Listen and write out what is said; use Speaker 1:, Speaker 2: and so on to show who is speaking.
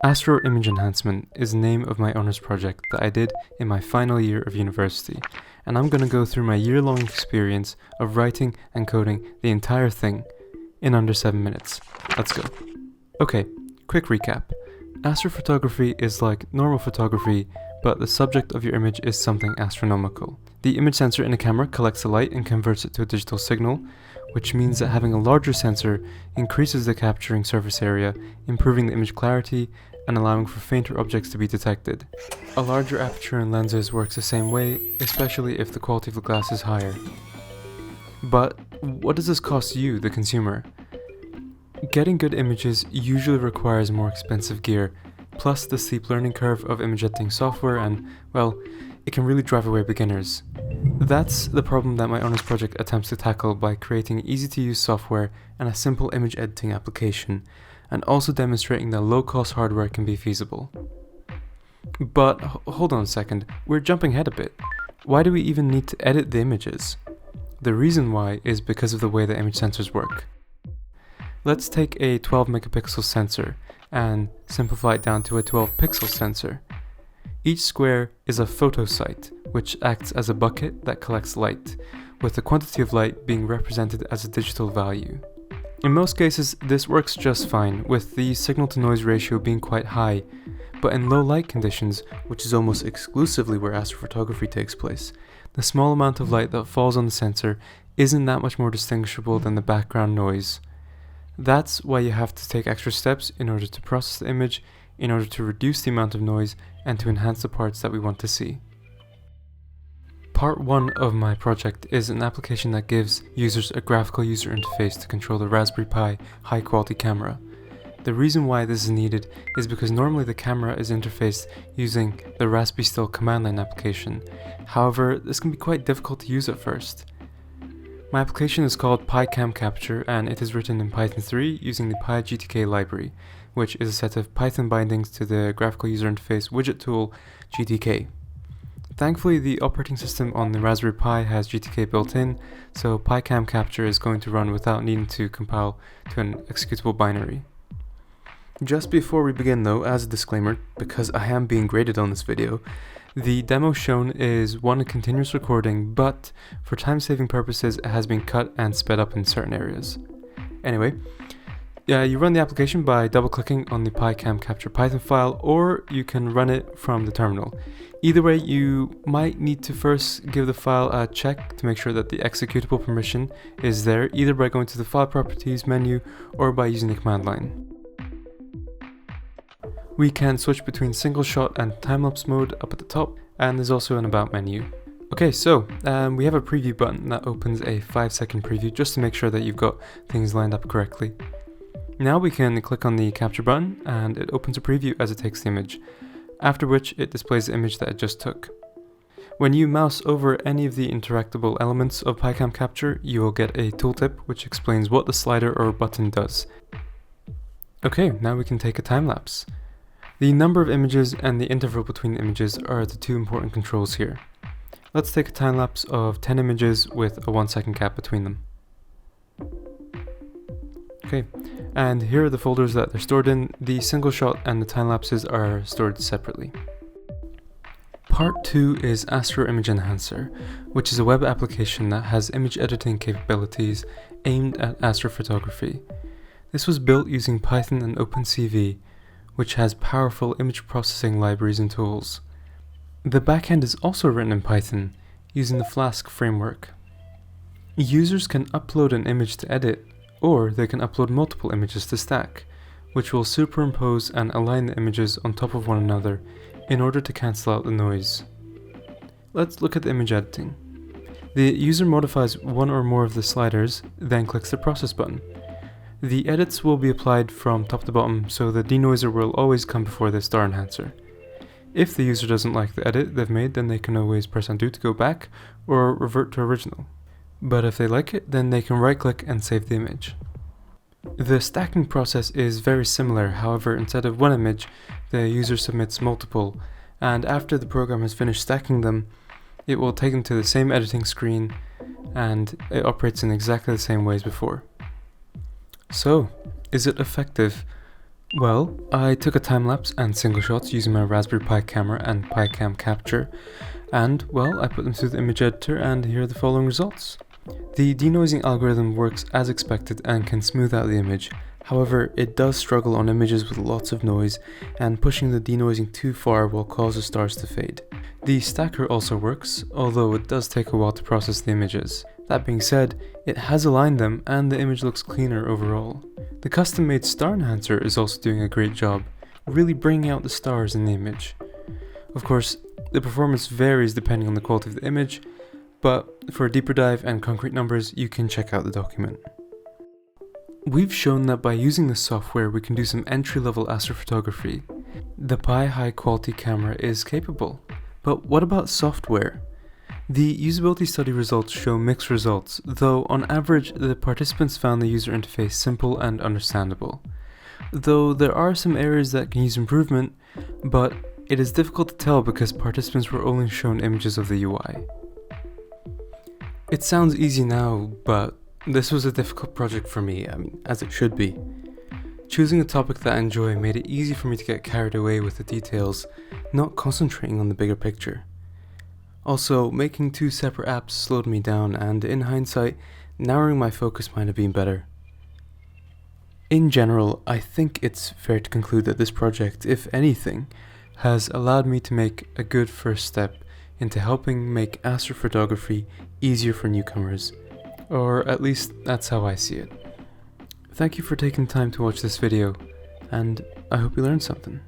Speaker 1: Astro Image Enhancement is the name of my honors project that I did in my final year of university, and I'm gonna go through my year-long experience of writing and coding the entire thing in under 7 minutes. Let's go. Okay, quick recap. Astrophotography is like normal photography, but the subject of your image is something astronomical. The image sensor in a camera collects the light and converts it to a digital signal, which means that having a larger sensor increases the capturing surface area, improving the image clarity and allowing for fainter objects to be detected. A larger aperture in lenses works the same way, especially if the quality of the glass is higher. But what does this cost you, the consumer? Getting good images usually requires more expensive gear, plus the steep learning curve of image editing software, and, well, it can really drive away beginners. That's the problem that my honors project attempts to tackle by creating easy-to-use software and a simple image editing application, and also demonstrating that low-cost hardware can be feasible. But hold on a second, we're jumping ahead a bit. Why do we even need to edit the images? The reason why is because of the way the image sensors work. Let's take a 12 megapixel sensor and simplify it down to a 12 pixel sensor. Each square is a photosite, which acts as a bucket that collects light, with the quantity of light being represented as a digital value. In most cases, this works just fine, with the signal-to-noise ratio being quite high, but in low light conditions, which is almost exclusively where astrophotography takes place, the small amount of light that falls on the sensor isn't that much more distinguishable than the background noise. That's why you have to take extra steps in order to process the image, in order to reduce the amount of noise and to enhance the parts that we want to see. Part 1 of my project is an application that gives users a graphical user interface to control the Raspberry Pi high-quality camera. The reason why this is needed is because normally the camera is interfaced using the Raspberry command line application. However, this can be quite difficult to use at first. My application is called PyCam Capture, and it is written in Python 3 using the PyGTK library, which is a set of Python bindings to the graphical user interface widget tool GTK. Thankfully, the operating system on the Raspberry Pi has GTK built in, so PyCam Capture is going to run without needing to compile to an executable binary. Just before we begin though, as a disclaimer, because I am being graded on this video, the demo shown is a continuous recording, but for time-saving purposes it has been cut and sped up in certain areas. Anyway, you run the application by double-clicking on the PyCam Capture Python file, or you can run it from the terminal. Either way, you might need to first give the file a check to make sure that the executable permission is there, either by going to the File Properties menu or by using the command line. We can switch between single shot and time-lapse mode up at the top, and there's also an About menu. Okay, so we have a preview button that opens a 5-second preview just to make sure that you've got things lined up correctly. Now we can click on the capture button and it opens a preview as it takes the image, after which it displays the image that it just took. When you mouse over any of the interactable elements of PyCam Capture, you will get a tooltip which explains what the slider or button does. Okay, now we can take a time lapse. The number of images and the interval between images are the two important controls here. Let's take a time lapse of 10 images with a 1-second gap between them. Okay, and here are the folders that they're stored in. The single shot and the time lapses are stored separately. Part 2 is Astro Image Enhancer, which is a web application that has image editing capabilities aimed at astrophotography. This was built using Python and OpenCV, which has powerful image processing libraries and tools. The backend is also written in Python, using the Flask framework. Users can upload an image to edit, or they can upload multiple images to stack, which will superimpose and align the images on top of one another in order to cancel out the noise. Let's look at the image editing. The user modifies one or more of the sliders, then clicks the process button. The edits will be applied from top to bottom, so the denoiser will always come before the star enhancer. If the user doesn't like the edit they've made, then they can always press undo to go back, or revert to original. But if they like it, then they can right-click and save the image. The stacking process is very similar, however, instead of one image, the user submits multiple, and after the program has finished stacking them, it will take them to the same editing screen, and it operates in exactly the same way as before. So, is it effective? Well, I took a time-lapse and single shots using my Raspberry Pi camera and PiCam capture, and, well, I put them through the image editor and here are the following results. The denoising algorithm works as expected and can smooth out the image. However, it does struggle on images with lots of noise, and pushing the denoising too far will cause the stars to fade. The stacker also works, although it does take a while to process the images. That being said, it has aligned them and the image looks cleaner overall. The custom-made star enhancer is also doing a great job, really bringing out the stars in the image. Of course, the performance varies depending on the quality of the image, but for a deeper dive and concrete numbers, you can check out the document. We've shown that by using this software we can do some entry-level astrophotography. The Pi high quality camera is capable. But what about software? The usability study results show mixed results, though on average the participants found the user interface simple and understandable. Though there are some areas that can use improvement, but it is difficult to tell because participants were only shown images of the UI. It sounds easy now, but this was a difficult project for me, as it should be. Choosing a topic that I enjoy made it easy for me to get carried away with the details, not concentrating on the bigger picture. Also, making two separate apps slowed me down, and in hindsight, narrowing my focus might have been better. In general, I think it's fair to conclude that this project, if anything, has allowed me to make a good first step into helping make astrophotography easier for newcomers, or at least that's how I see it. Thank you for taking time to watch this video, and I hope you learned something.